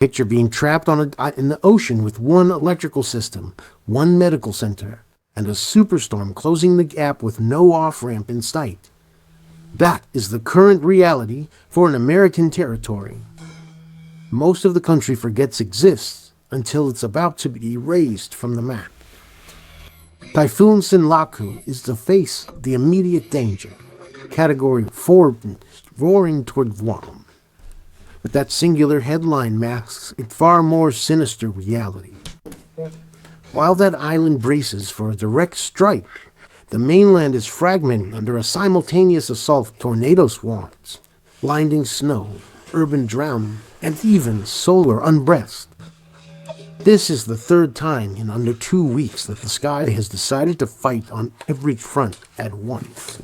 Picture being trapped in the ocean with one electrical system, one medical center, and a superstorm closing the gap with no off-ramp in sight. That is the current reality for an American territory. Most of the country forgets exists until it's about to be erased from the map. Typhoon Sinlaku is to face the immediate danger, Category 4, roaring toward Guam. But that singular headline masks a far more sinister reality. While that island braces for a direct strike, the mainland is fragmenting under a simultaneous assault of tornado swarms, blinding snow, urban drowning, and even solar unrest. This is the third time in under 2 weeks that the sky has decided to fight on every front at once.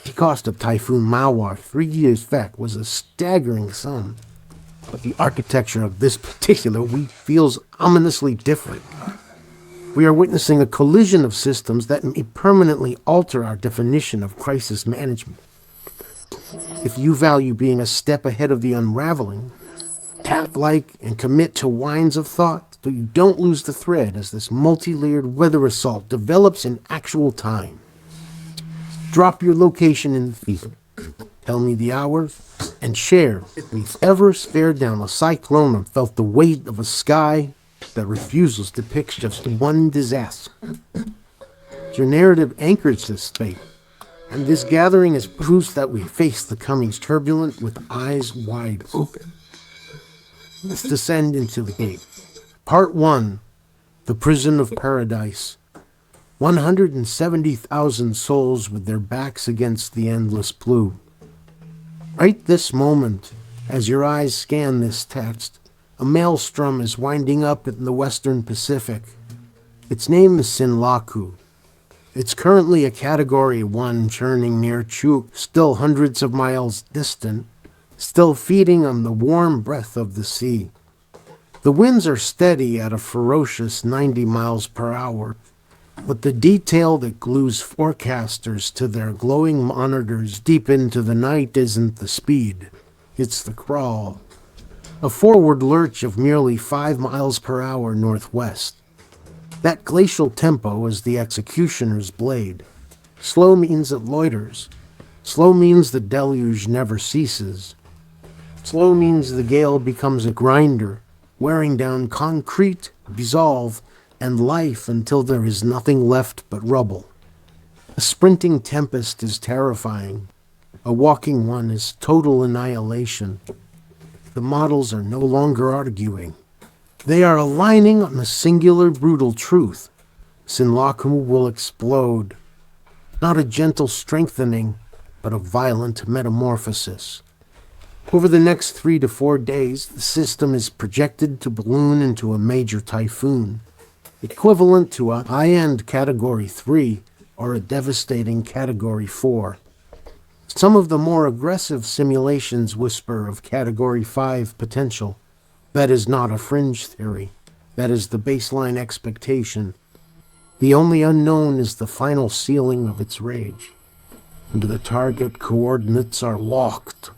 The cost of Typhoon Mawar 3 years back was a staggering sum, but the architecture of this particular week feels ominously different. We are witnessing a collision of systems that may permanently alter our definition of crisis management. If you value being a step ahead of the unraveling, tap like and commit to winds of thought so you don't lose the thread as this multi-layered weather assault develops in actual time. Drop your location in the feed, tell me the hour, and share if we've ever stared down a cyclone and felt the weight of a sky that refuses to pick just one disaster. Your narrative anchors this fate, and this gathering is proof that we face the comings turbulent with eyes wide open. Let's descend into the gate. Part 1, The Prison of Paradise. 170,000 souls with their backs against the endless blue. Right this moment, as your eyes scan this text, a maelstrom is winding up in the western Pacific. Its name is Sinlaku. It's currently a Category 1 churning near Chuuk, still hundreds of miles distant, still feeding on the warm breath of the sea. The winds are steady at a ferocious 90 miles per hour, but the detail that glues forecasters to their glowing monitors deep into the night isn't the speed, it's the crawl. A forward lurch of merely 5 miles per hour northwest. That glacial tempo is the executioner's blade. Slow means it loiters. Slow means the deluge never ceases. Slow means the gale becomes a grinder, wearing down concrete, resolve, and life until there is nothing left but rubble. A sprinting tempest is terrifying. A walking one is total annihilation. The models are no longer arguing. They are aligning on a singular brutal truth. Sinlaku will explode. Not a gentle strengthening, but a violent metamorphosis. Over the next 3 to 4 days, the system is projected to balloon into a major typhoon, equivalent to a high-end Category 3 or a devastating Category 4. Some of the more aggressive simulations whisper of Category 5 potential. That is not a fringe theory. That is the baseline expectation. The only unknown is the final ceiling of its rage. And the target coordinates are locked.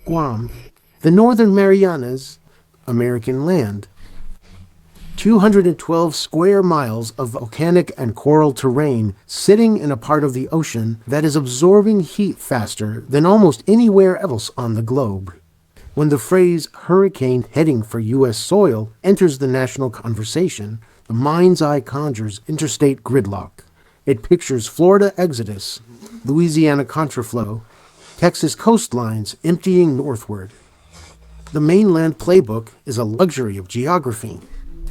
Guam, the Northern Marianas, American land. 212 square miles of volcanic and coral terrain sitting in a part of the ocean that is absorbing heat faster than almost anywhere else on the globe. When the phrase hurricane heading for U.S. soil enters the national conversation, the mind's eye conjures interstate gridlock. It pictures Florida exodus, Louisiana contraflow, Texas coastlines emptying northward. The mainland playbook is a luxury of geography.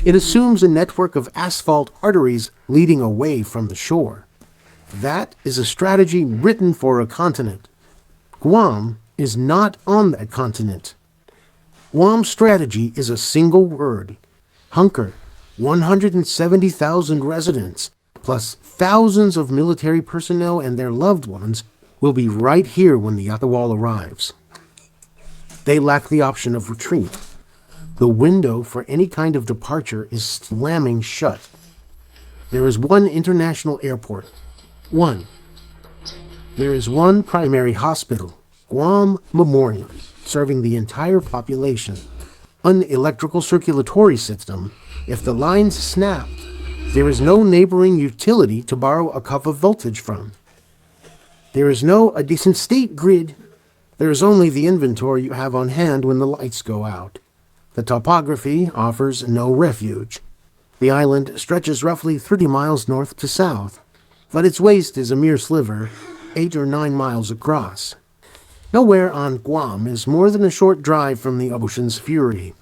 It assumes a network of asphalt arteries leading away from the shore. That is a strategy written for a continent. Guam is not on that continent. Guam's strategy is a single word: hunker. 170,000 residents, plus thousands of military personnel and their loved ones, will be right here when the Atawal arrives. They lack the option of retreat. The window for any kind of departure is slamming shut. There is one international airport. One. There is one primary hospital, Guam Memorial, serving the entire population. unelectrical circulatory system. If the lines snap, there is no neighboring utility to borrow a cup of voltage from. There is no a decent state grid. There is only the inventory you have on hand when the lights go out. The topography offers no refuge. The island stretches roughly 30 miles north to south, but its waist is a mere sliver, 8 or 9 miles across. Nowhere on Guam is more than a short drive from the ocean's fury.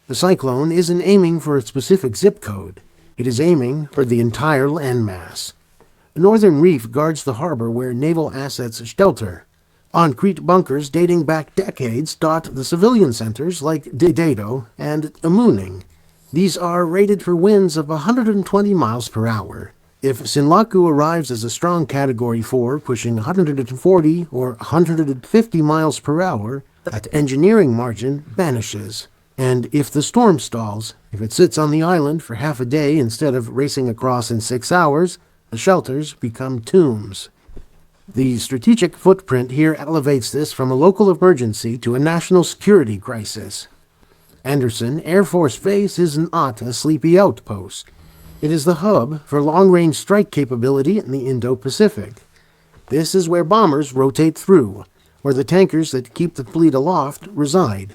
The cyclone isn't aiming for a specific zip code. It is aiming for the entire landmass. The northern reef guards the harbor where naval assets shelter. Concrete bunkers dating back decades dot the civilian centers like Didado and Amuning. These are rated for winds of 120 miles per hour. If Sinlaku arrives as a strong Category 4, pushing 140 or 150 miles per hour, that engineering margin vanishes. And if the storm stalls, if it sits on the island for half a day instead of racing across in 6 hours, the shelters become tombs. The strategic footprint here elevates this from a local emergency to a national security crisis. Andersen Air Force Base is not a sleepy outpost. It is the hub for long-range strike capability in the Indo-Pacific. This is where bombers rotate through, where the tankers that keep the fleet aloft reside.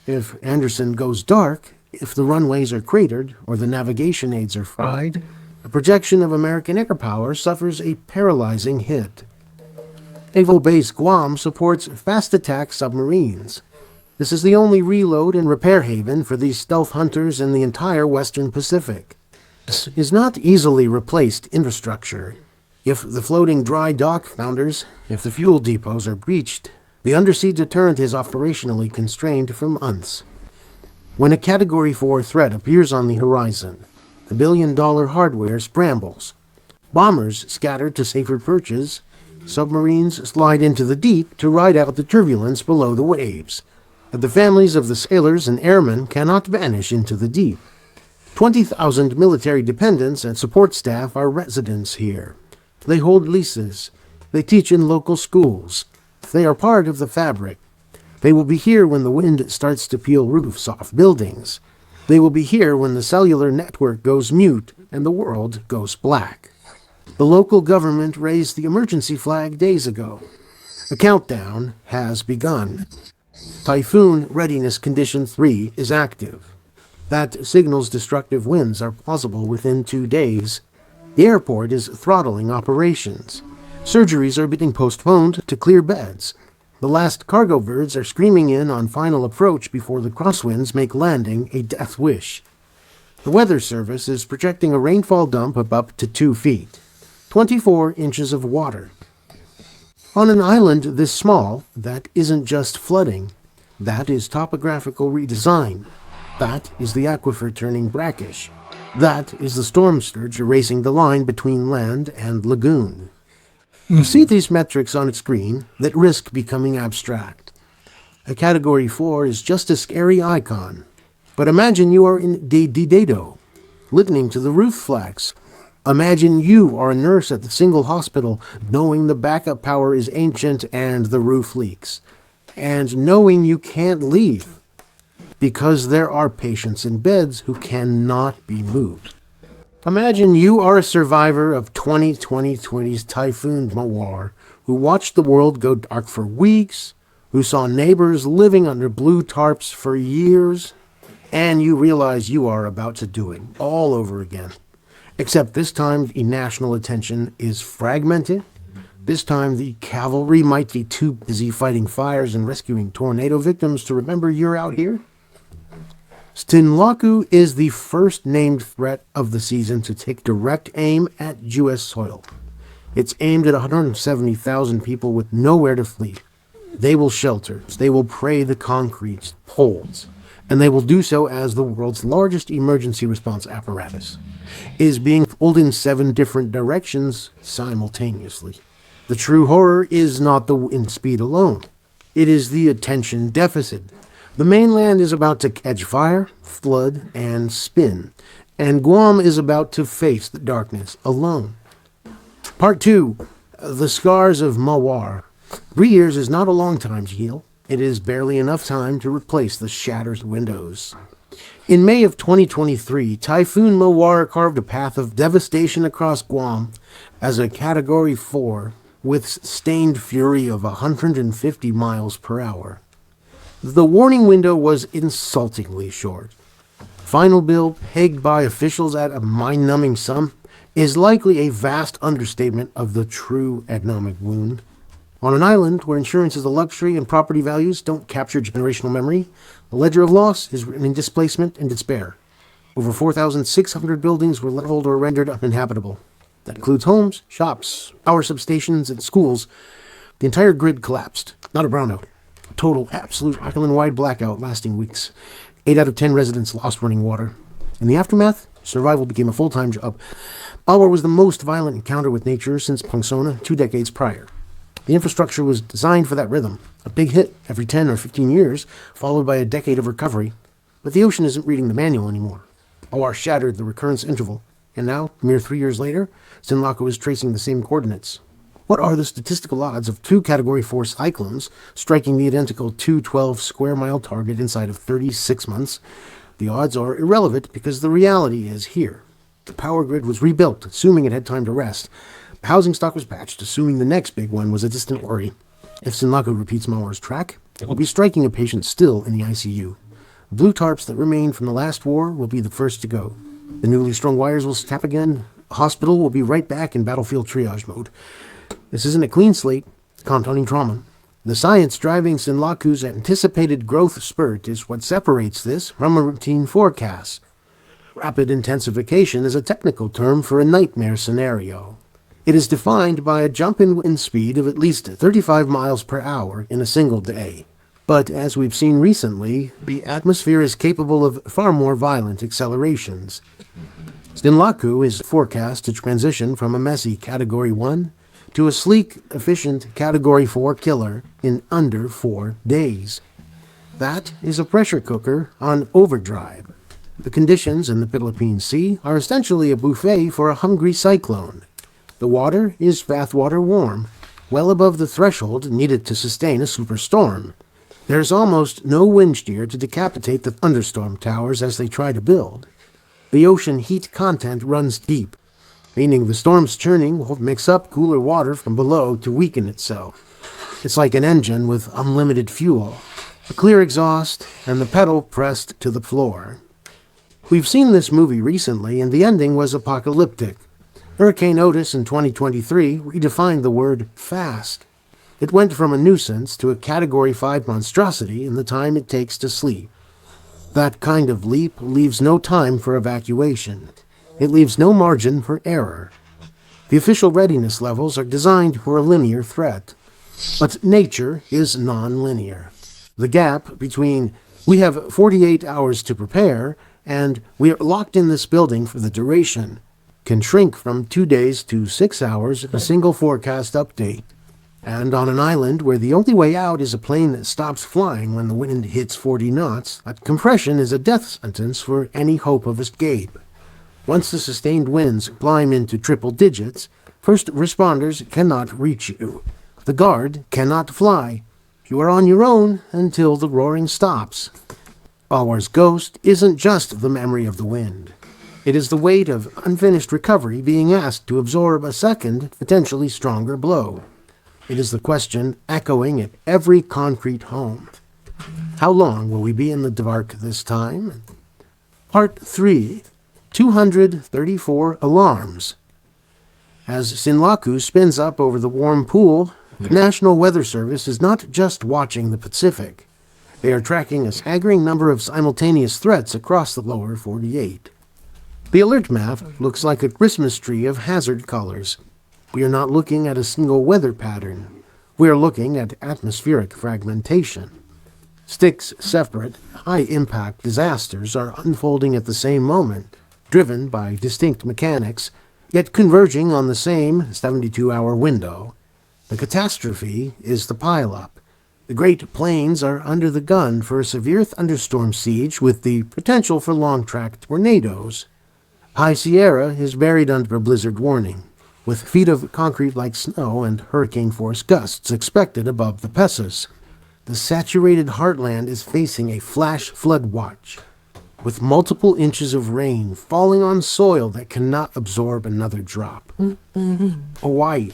If Andersen goes dark, if the runways are cratered or the navigation aids are fried, the projection of American air power suffers a paralyzing hit. Naval Base Guam supports fast-attack submarines. This is the only reload and repair haven for these stealth hunters in the entire Western Pacific. This is not easily replaced infrastructure. If the floating dry dock founders, if the fuel depots are breached, the undersea deterrent is operationally constrained for months. When a Category 4 threat appears on the horizon, the billion-dollar hardware scrambles. Bombers scatter to safer perches. Submarines slide into the deep to ride out the turbulence below the waves. But the families of the sailors and airmen cannot vanish into the deep. 20,000 military dependents and support staff are residents here. They hold leases. They teach in local schools. They are part of the fabric. They will be here when the wind starts to peel roofs off buildings. They will be here when the cellular network goes mute and the world goes black. The local government raised the emergency flag days ago. The countdown has begun. Typhoon Readiness Condition 3 is active. That signals destructive winds are plausible within 2 days. The airport is throttling operations. Surgeries are being postponed to clear beds. The last cargo birds are screaming in on final approach before the crosswinds make landing a death wish. The Weather Service is projecting a rainfall dump of up to 2 feet, 24 inches of water. On an island this small, that isn't just flooding. That is topographical redesign. That is the aquifer turning brackish. That is the storm surge erasing the line between land and lagoon. You see these metrics on a screen that risk becoming abstract. A Category 4 is just a scary icon. But imagine you are in Didado, listening to the roof flags. Imagine you are a nurse at the single hospital, knowing the backup power is ancient and the roof leaks. And knowing you can't leave, because there are patients in beds who cannot be moved. Imagine you are a survivor of 2020's Typhoon Mawar, who watched the world go dark for weeks, who saw neighbors living under blue tarps for years, and you realize you are about to do it all over again. Except this time the national attention is fragmented. This time the cavalry might be too busy fighting fires and rescuing tornado victims to remember you're out here. Sinlaku is the first named threat of the season to take direct aim at U.S. soil. It's aimed at 170,000 people with nowhere to flee. They will shelter, they will pray the concrete poles, and they will do so as the world's largest emergency response apparatus is being pulled in 7 different directions simultaneously. The true horror is not the wind speed alone. It is the attention deficit. The mainland is about to catch fire, flood, and spin, and Guam is about to face the darkness alone. Part 2, The Scars of Mawar. 3 years is not a long time to heal. It is barely enough time to replace the shattered windows. In May of 2023, Typhoon Mawar carved a path of devastation across Guam as a Category 4 with sustained fury of 150 miles per hour. The warning window was insultingly short. Final bill, pegged by officials at a mind-numbing sum, is likely a vast understatement of the true economic wound. On an island where insurance is a luxury and property values don't capture generational memory, the ledger of loss is written in displacement and despair. Over 4,600 buildings were leveled or rendered uninhabitable. That includes homes, shops, power substations, and schools. The entire grid collapsed. Not a brownout. A total, absolute, island-wide blackout lasting weeks. 8 out of 10 residents lost running water. In the aftermath, survival became a full-time job. Mawar was the most violent encounter with nature since Pongsona 2 decades prior. The infrastructure was designed for that rhythm. A big hit every 10 or 15 years, followed by a decade of recovery. But the ocean isn't reading the manual anymore. Mawar shattered the recurrence interval. And now, mere 3 years later, Sinlaku is tracing the same coordinates. What are the statistical odds of 2 Category 4 cyclones striking the identical 212 square mile target inside of 36 months? The odds are irrelevant because the reality is here. The power grid was rebuilt, assuming it had time to rest. The housing stock was patched, assuming the next big one was a distant worry. If Sinlaku repeats Mawar's track, it will be striking a patient still in the ICU. The blue tarps that remain from the last war will be the first to go. The newly strung wires will snap again. The hospital will be right back in battlefield triage mode. This isn't a clean slate, compounding trauma. The science driving Sinlaku's anticipated growth spurt is what separates this from a routine forecast. Rapid intensification is a technical term for a nightmare scenario. It is defined by a jump in wind speed of at least 35 miles per hour in a single day. But as we've seen recently, the atmosphere is capable of far more violent accelerations. Sinlaku is forecast to transition from a messy Category 1 to a sleek, efficient Category 4 killer in under 4 days. That is a pressure cooker on overdrive. The conditions in the Philippine Sea are essentially a buffet for a hungry cyclone. The water is bathwater warm, well above the threshold needed to sustain a superstorm. There's almost no wind shear to decapitate the thunderstorm towers as they try to build. The ocean heat content runs deep, meaning the storm's churning will mix up cooler water from below to weaken itself. It's like an engine with unlimited fuel, a clear exhaust, and the pedal pressed to the floor. We've seen this movie recently, and the ending was apocalyptic. Hurricane Otis in 2023 redefined the word fast. It went from a nuisance to a Category 5 monstrosity in the time it takes to sleep. That kind of leap leaves no time for evacuation. It leaves no margin for error. The official readiness levels are designed for a linear threat. But nature is non-linear. The gap between "we have 48 hours to prepare" and "we are locked in this building for the duration" can shrink from 2 days to 6 hours in a single forecast update. And on an island where the only way out is a plane that stops flying when the wind hits 40 knots, that compression is a death sentence for any hope of escape. Once the sustained winds climb into triple digits, first responders cannot reach you. The guard cannot fly. You are on your own until the roaring stops. Mawar's ghost isn't just the memory of the wind. It is the weight of unfinished recovery being asked to absorb a second, potentially stronger blow. It is the question echoing at every concrete home. How long will we be in the dark this time? Part 3. 234 alarms. As Sinlaku spins up over the warm pool, the National Weather Service is not just watching the Pacific. They are tracking a staggering number of simultaneous threats across the lower 48. The alert map looks like a Christmas tree of hazard colors. We are not looking at a single weather pattern. We are looking at atmospheric fragmentation. Six separate, high-impact disasters are unfolding at the same moment, driven by distinct mechanics, yet converging on the same 72-hour window. The catastrophe is the pileup. The Great Plains are under the gun for a severe thunderstorm siege with the potential for long-track tornadoes. High Sierra is buried under a blizzard warning, with feet of concrete like snow and hurricane-force gusts expected above the Pesas. The saturated heartland is facing a flash flood watch, with multiple inches of rain falling on soil that cannot absorb another drop. Hawaii,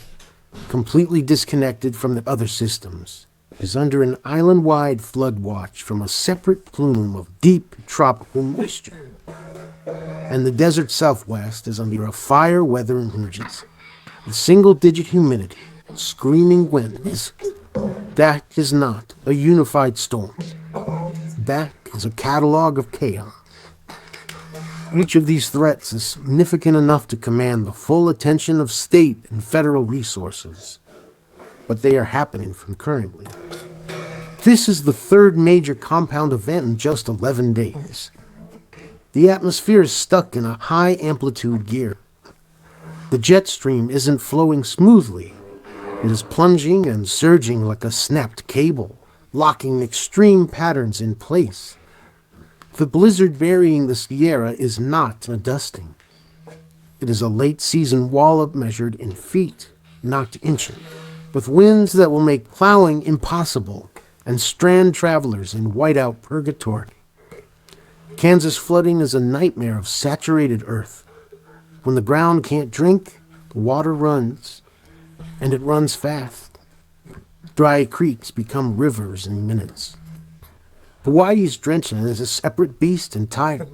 completely disconnected from the other systems, is under an island-wide flood watch from a separate plume of deep tropical moisture. And the desert southwest is under a fire weather emergency, with single-digit humidity, screaming winds. That is not a unified storm. That is a catalog of chaos. Each of these threats is significant enough to command the full attention of state and federal resources, but they are happening concurrently. This is the third major compound event in just 11 days. The atmosphere is stuck in a high-amplitude gear. The jet stream isn't flowing smoothly. It is plunging and surging like a snapped cable, locking extreme patterns in place. The blizzard burying the Sierra is not a dusting. It is a late-season wallop measured in feet, not inches, with winds that will make plowing impossible and strand travelers in whiteout purgatory. Kansas flooding is a nightmare of saturated earth. When the ground can't drink, the water runs, and it runs fast. Dry creeks become rivers in minutes. Hawaii's drenching is a separate beast entirely.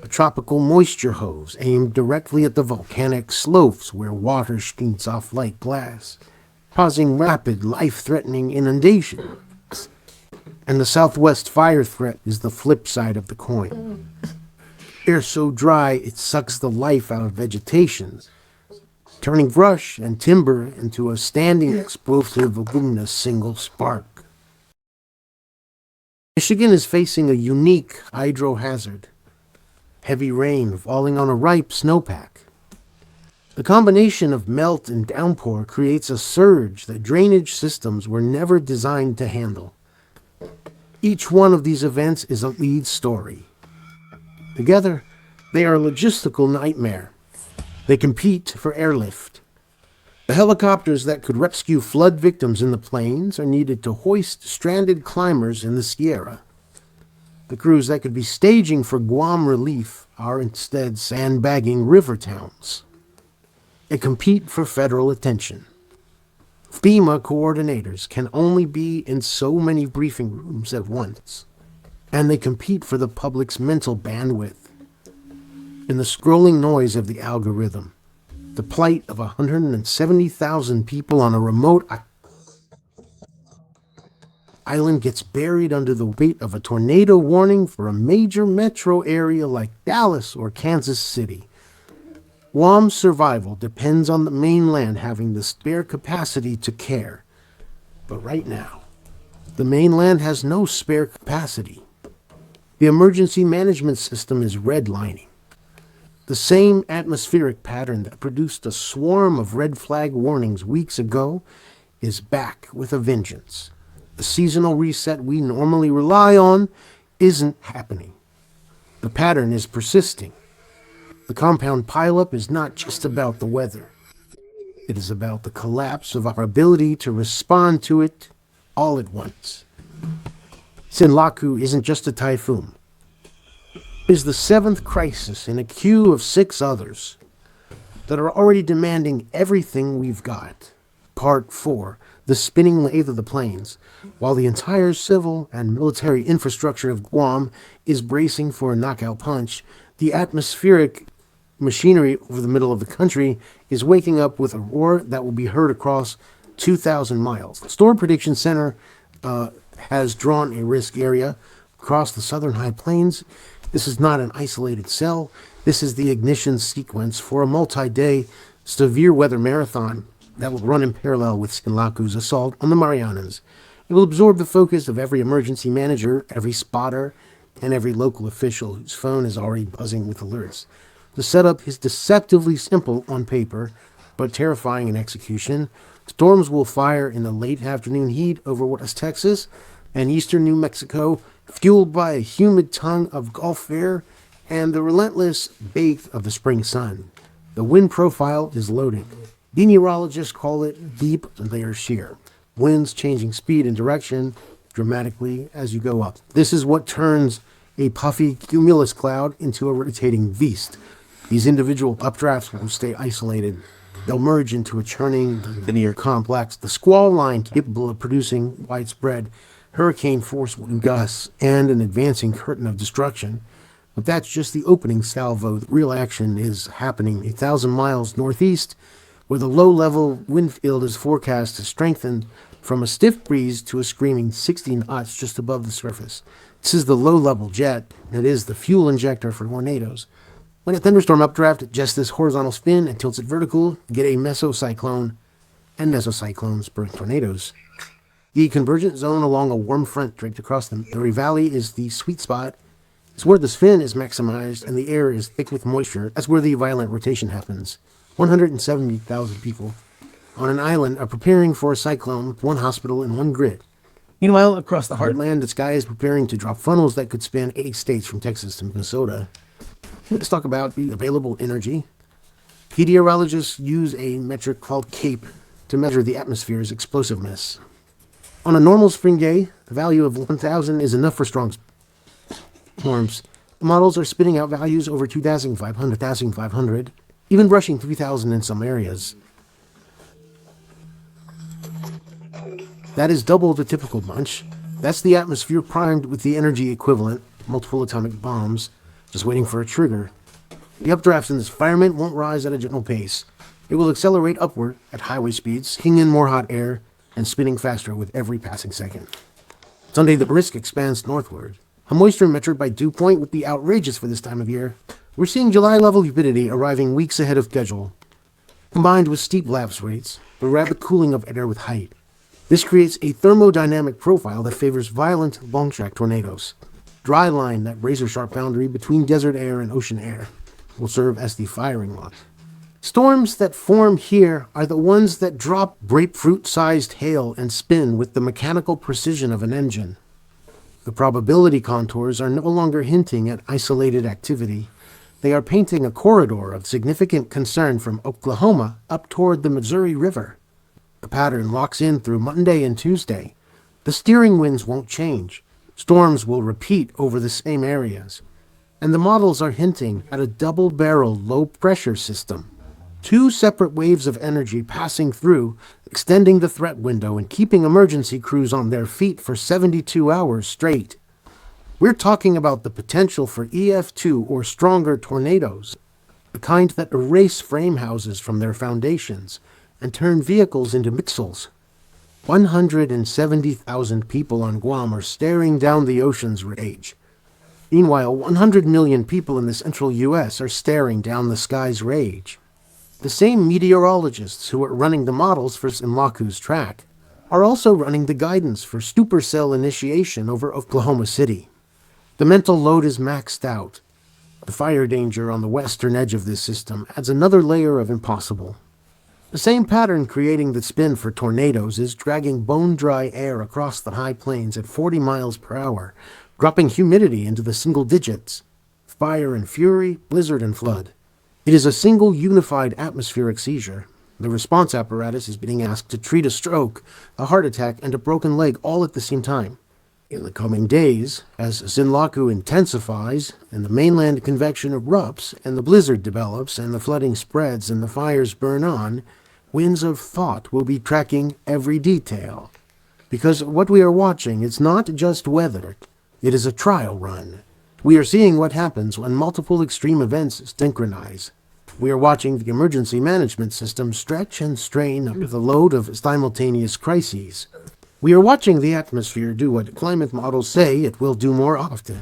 A tropical moisture hose aimed directly at the volcanic slopes where water sheets off like glass, causing rapid, life-threatening inundation. And the southwest fire threat is the flip side of the coin. Air so dry it sucks the life out of vegetation, turning brush and timber into a standing explosive in a single spark. Michigan is facing a unique hydro hazard. Heavy rain falling on a ripe snowpack. The combination of melt and downpour creates a surge that drainage systems were never designed to handle. Each one of these events is a lead story. Together, they are a logistical nightmare. They compete for airlift. The helicopters that could rescue flood victims in the plains are needed to hoist stranded climbers in the Sierra. The crews that could be staging for Guam relief are instead sandbagging river towns. They compete for federal attention. FEMA coordinators can only be in so many briefing rooms at once, and they compete for the public's mental bandwidth. In the scrolling noise of the algorithm, the plight of 170,000 people on a remote island gets buried under the weight of a tornado warning for a major metro area like Dallas or Kansas City. Guam's survival depends on the mainland having the spare capacity to care. But right now, the mainland has no spare capacity. The emergency management system is redlining. The same atmospheric pattern that produced a swarm of red flag warnings weeks ago is back with a vengeance. The seasonal reset we normally rely on isn't happening. The pattern is persisting. The compound pileup is not just about the weather. It is about the collapse of our ability to respond to it all at once. Sinlaku isn't just a typhoon. It is the seventh crisis in a queue of 6 others that are already demanding everything we've got. Part 4, the spinning lathe of the plains, while the entire civil and military infrastructure of Guam is bracing for a knockout punch, the atmospheric machinery over the middle of the country is waking up with a roar that will be heard across 2,000 miles. The Storm Prediction Center has drawn a risk area across the southern high plains. This is not an isolated cell. This is the ignition sequence for a multi-day severe weather marathon that will run in parallel with Sinlaku's assault on the Marianas. It will absorb the focus of every emergency manager, every spotter, and every local official whose phone is already buzzing with alerts. The setup is deceptively simple on paper, but terrifying in execution. Storms will fire in the late afternoon heat over West Texas and eastern New Mexico, fueled by a humid tongue of Gulf air and the relentless bake of the spring sun. The wind profile is loaded. Meteorologists call it deep layer shear. Winds changing speed and direction dramatically as you go up. This is what turns a puffy cumulus cloud into a rotating beast. These individual updrafts will stay isolated. They'll merge into a churning linear complex, the squall line capable of producing widespread hurricane force gusts and an advancing curtain of destruction. But that's just the opening salvo. The real action is happening 1,000 miles northeast, where the low-level wind field is forecast to strengthen from a stiff breeze to a screaming 60 knots just above the surface. This is the low-level jet. It is the fuel injector for tornadoes. When a thunderstorm updraft adjusts this horizontal spin and tilts it vertical, you get a mesocyclone, and mesocyclones bring tornadoes. The convergent zone along a warm front draped across the Missouri Valley is the sweet spot. It's where the spin is maximized and the air is thick with moisture. That's where the violent rotation happens. 170,000 people on an island are preparing for a cyclone with one hospital and one grid. Meanwhile, across the heartland, the sky is preparing to drop funnels that could span 8 states from Texas to Minnesota. Let's talk about the available energy. Meteorologists use a metric called CAPE to measure the atmosphere's explosiveness. On a normal spring day, the value of 1,000 is enough for strong storms. The models are spitting out values over 2,500, even brushing 3,000 in some areas. That is double the typical bunch. That's the atmosphere primed with the energy equivalent, multiple atomic bombs, just waiting for a trigger. The updrafts in this environment won't rise at a gentle pace. It will accelerate upward at highway speeds, kicking in more hot air and spinning faster with every passing second. Sunday, the risk expands northward. A moisture measured by dew point would be outrageous for this time of year. We're seeing July-level humidity arriving weeks ahead of schedule, combined with steep lapse rates, the rapid cooling of air with height. This creates a thermodynamic profile that favors violent, long-track tornadoes. Dry line, that razor-sharp boundary between desert air and ocean air, will serve as the firing line. Storms that form here are the ones that drop grapefruit-sized hail and spin with the mechanical precision of an engine. The probability contours are no longer hinting at isolated activity. They are painting a corridor of significant concern from Oklahoma up toward the Missouri River. The pattern locks in through Monday and Tuesday. The steering winds won't change. Storms will repeat over the same areas. And the models are hinting at a double-barrel low-pressure system. 2 separate waves of energy passing through, extending the threat window and keeping emergency crews on their feet for 72 hours straight. We're talking about the potential for EF2 or stronger tornadoes, the kind that erase frame houses from their foundations and turn vehicles into missiles. 170,000 people on Guam are staring down the ocean's rage. Meanwhile, 100 million people in the central U.S. are staring down the sky's rage. The same meteorologists who are running the models for Sinlaku's track are also running the guidance for supercell initiation over Oklahoma City. The mental load is maxed out. The fire danger on the western edge of this system adds another layer of impossible. The same pattern creating the spin for tornadoes is dragging bone-dry air across the high plains at 40 miles per hour, dropping humidity into the single digits. Fire and fury, blizzard and flood. It is a single unified atmospheric seizure. The response apparatus is being asked to treat a stroke, a heart attack, and a broken leg all at the same time. In the coming days, as Sinlaku intensifies, and the mainland convection erupts, and the blizzard develops, and the flooding spreads, and the fires burn on, winds of thought will be tracking every detail. Because what we are watching is not just weather, it is a trial run. We are seeing what happens when multiple extreme events synchronize. We are watching the emergency management system stretch and strain under the load of simultaneous crises. We are watching the atmosphere do what climate models say it will do more often.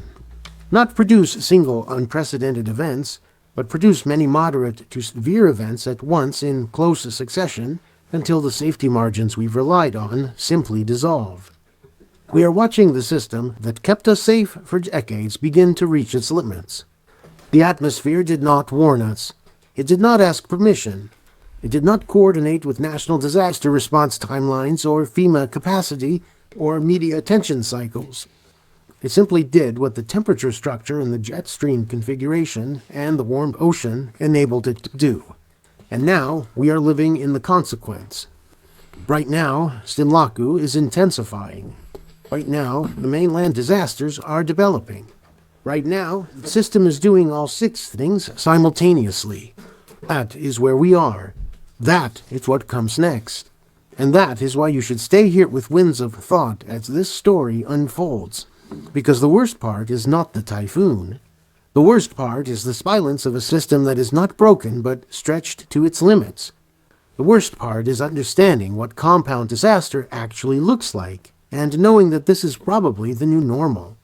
Not produce single unprecedented events, but produce many moderate to severe events at once in close succession until the safety margins we've relied on simply dissolve. We are watching the system that kept us safe for decades begin to reach its limits. The atmosphere did not warn us. It did not ask permission. It did not coordinate with national disaster response timelines or FEMA capacity or media attention cycles. It simply did what the temperature structure and the jet stream configuration and the warm ocean enabled it to do. And now we are living in the consequence. Right now, Sinlaku is intensifying. Right now, the mainland disasters are developing. Right now, the system is doing all 6 things simultaneously. That is where we are. That is what comes next. And that is why you should stay here with Winds of Thought as this story unfolds. Because the worst part is not the typhoon. The worst part is the silence of a system that is not broken but stretched to its limits. The worst part is understanding what compound disaster actually looks like, and knowing that this is probably the new normal.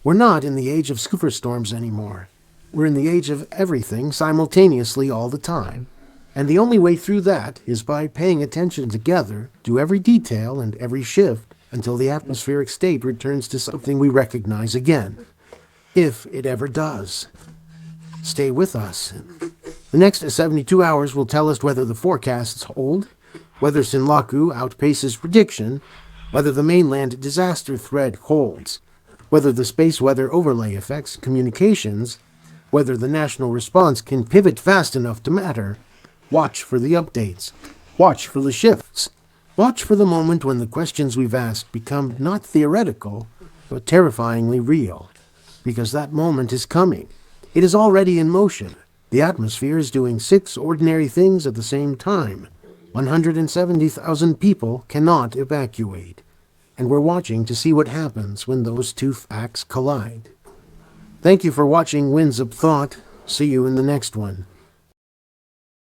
We're not in the age of superstorms anymore. We're in the age of everything simultaneously all the time. And the only way through that is by paying attention together to every detail and every shift until the atmospheric state returns to something we recognize again. If it ever does. Stay with us. The next 72 hours will tell us whether the forecasts hold, whether Sinlaku outpaces prediction, whether the mainland disaster threat holds, whether the space weather overlay affects communications, whether the national response can pivot fast enough to matter. Watch for the updates. Watch for the shifts. Watch for the moment when the questions we've asked become not theoretical, but terrifyingly real. Because that moment is coming. It is already in motion. The atmosphere is doing 6 ordinary things at the same time. 170,000 people cannot evacuate. And we're watching to see what happens when those 2 facts collide. Thank you for watching Winds of Thought. See you in the next one.